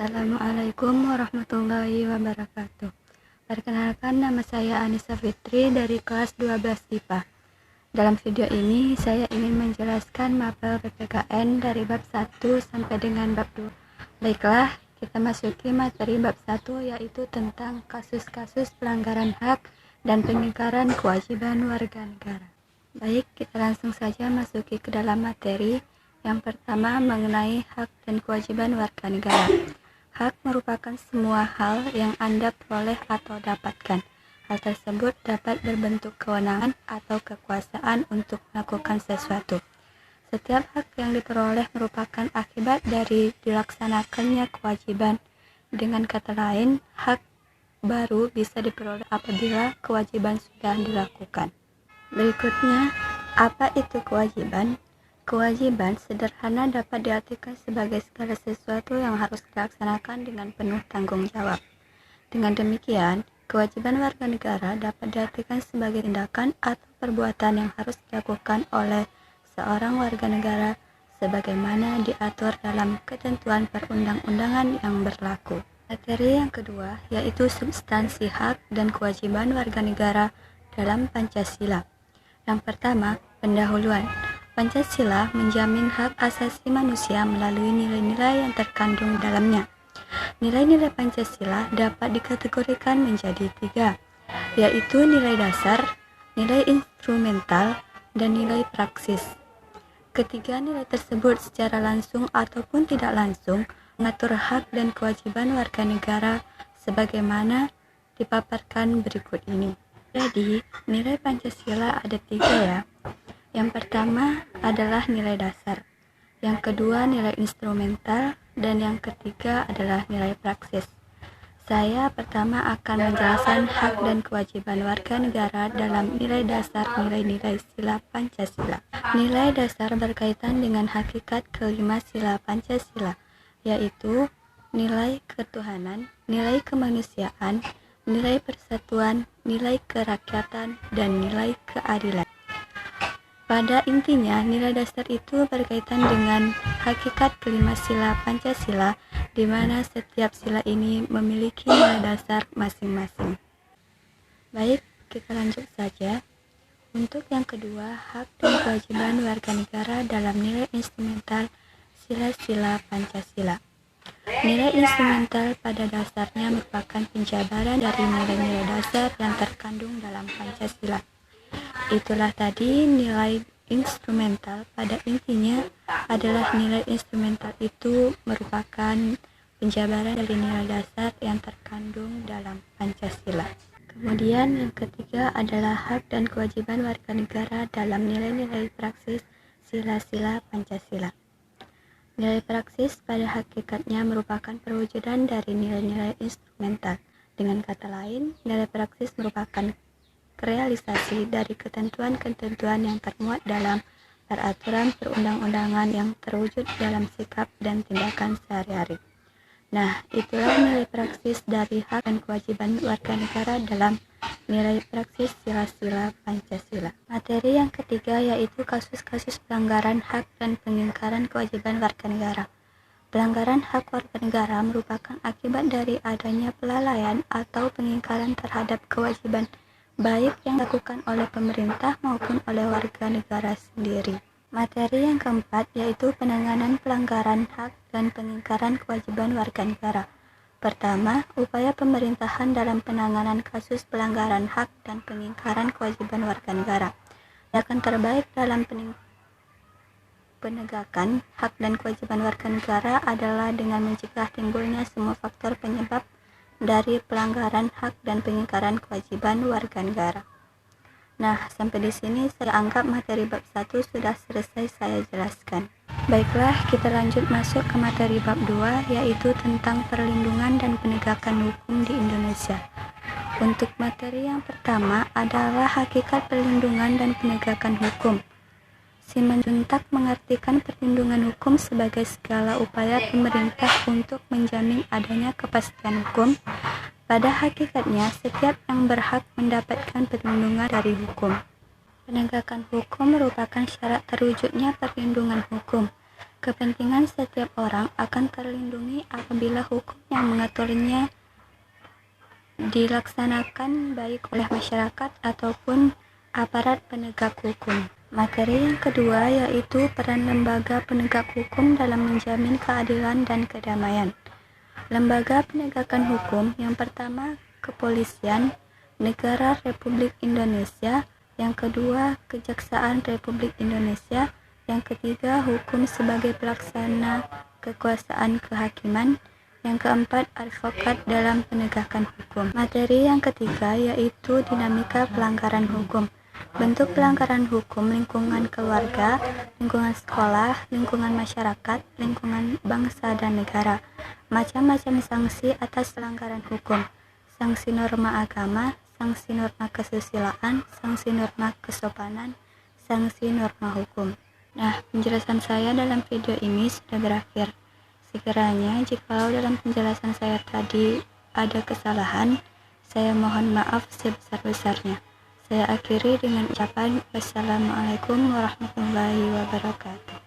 Assalamualaikum warahmatullahi wabarakatuh. Perkenalkan, nama saya Anissa Fitri dari kelas 12 IPA. Dalam video ini saya ingin menjelaskan mapel PPKN dari bab 1 sampai dengan bab 2. Baiklah, kita masuki materi bab 1, yaitu tentang kasus-kasus pelanggaran hak dan pengingkaran kewajiban warga negara. Baik, kita langsung saja masuki ke dalam materi. Yang pertama, mengenai hak dan kewajiban warga negara. Hak merupakan semua hal yang Anda peroleh atau dapatkan. Hal tersebut dapat berbentuk kewenangan atau kekuasaan untuk melakukan sesuatu. Setiap hak yang diperoleh merupakan akibat dari dilaksanakannya kewajiban. Dengan kata lain, hak baru bisa diperoleh apabila kewajiban sudah dilakukan. Berikutnya, apa itu kewajiban? Kewajiban sederhana dapat diartikan sebagai segala sesuatu yang harus dilaksanakan dengan penuh tanggung jawab. Dengan demikian, kewajiban warga negara dapat diartikan sebagai tindakan atau perbuatan yang harus dilakukan oleh seorang warga negara sebagaimana diatur dalam ketentuan perundang-undangan yang berlaku. Materi yang kedua yaitu substansi hak dan kewajiban warga negara dalam Pancasila. Yang pertama, pendahuluan. Pancasila menjamin hak asasi manusia melalui nilai-nilai yang terkandung dalamnya. Nilai-nilai Pancasila dapat dikategorikan menjadi 3, yaitu nilai dasar, nilai instrumental, dan nilai praksis. Ketiga nilai tersebut secara langsung ataupun tidak langsung mengatur hak dan kewajiban warga negara sebagaimana dipaparkan berikut ini. Jadi, nilai Pancasila ada 3 ya. Yang pertama adalah nilai dasar, yang kedua nilai instrumental, dan yang ketiga adalah nilai praksis. Saya pertama akan menjelaskan hak dan kewajiban warga negara dalam nilai dasar nilai-nilai sila Pancasila. Nilai dasar berkaitan dengan hakikat kelima sila Pancasila, yaitu nilai ketuhanan, nilai kemanusiaan, nilai persatuan, nilai kerakyatan, dan nilai keadilan. Pada intinya, nilai dasar itu berkaitan dengan hakikat kelima sila Pancasila, di mana setiap sila ini memiliki nilai dasar masing-masing. Baik, kita lanjut saja. Untuk yang kedua, hak dan kewajiban warga negara dalam nilai instrumental sila-sila Pancasila. Nilai instrumental pada dasarnya merupakan penjabaran dari nilai-nilai dasar yang terkandung dalam Pancasila. Itulah tadi nilai instrumental. Pada intinya adalah nilai instrumental itu merupakan penjabaran dari nilai dasar yang terkandung dalam Pancasila. Kemudian yang ketiga adalah hak dan kewajiban warga negara dalam nilai-nilai praksis sila-sila Pancasila. Nilai praksis pada hakikatnya merupakan perwujudan dari nilai-nilai instrumental. Dengan kata lain, nilai praksis merupakan realisasi dari ketentuan-ketentuan yang termuat dalam peraturan perundang-undangan yang terwujud dalam sikap dan tindakan sehari-hari. Nah, itulah nilai praksis dari hak dan kewajiban warga negara dalam nilai praksis sila-sila Pancasila. Materi yang ketiga yaitu kasus-kasus pelanggaran hak dan pengingkaran kewajiban warga negara. Pelanggaran hak warga negara merupakan akibat dari adanya kelalaian atau pengingkaran terhadap kewajiban baik yang dilakukan oleh pemerintah maupun oleh warga negara sendiri. Materi yang keempat yaitu penanganan pelanggaran hak dan pengingkaran kewajiban warga negara. Pertama, upaya pemerintahan dalam penanganan kasus pelanggaran hak dan pengingkaran kewajiban warga negara. Tindakan terbaik dalam penegakan hak dan kewajiban warga negara adalah dengan mencegah timbulnya semua faktor penyebab dari pelanggaran hak dan pengingkaran kewajiban warga negara. Nah, sampai di sini saya anggap materi bab 1 sudah selesai saya jelaskan. Baiklah, kita lanjut masuk ke materi bab 2 yaitu tentang perlindungan dan penegakan hukum di Indonesia. Untuk materi yang pertama adalah hakikat perlindungan dan penegakan hukum. Simanjuntak mengartikan perlindungan hukum sebagai segala upaya pemerintah untuk menjamin adanya kepastian hukum. Pada hakikatnya, setiap yang berhak mendapatkan perlindungan dari hukum. Penegakan hukum merupakan syarat terwujudnya perlindungan hukum. Kepentingan setiap orang akan terlindungi apabila hukum yang mengaturnya dilaksanakan baik oleh masyarakat ataupun aparat penegak hukum. Materi yang kedua yaitu peran lembaga penegak hukum dalam menjamin keadilan dan kedamaian. Lembaga penegakan hukum yang pertama Kepolisian Negara Republik Indonesia, yang kedua Kejaksaan Republik Indonesia, yang ketiga hukum sebagai pelaksana kekuasaan kehakiman, yang keempat advokat dalam penegakan hukum. Materi yang ketiga yaitu dinamika pelanggaran hukum. Bentuk pelanggaran hukum lingkungan keluarga, lingkungan sekolah, lingkungan masyarakat, lingkungan bangsa dan negara. Macam-macam sanksi atas pelanggaran hukum. Sanksi norma agama, sanksi norma kesusilaan, sanksi norma kesopanan, sanksi norma hukum. Nah, penjelasan saya dalam video ini sudah berakhir. Sekiranya jika dalam penjelasan saya tadi ada kesalahan, saya mohon maaf sebesar-besarnya. Saya akhiri dengan ucapan wassalamualaikum warahmatullahi wabarakatuh.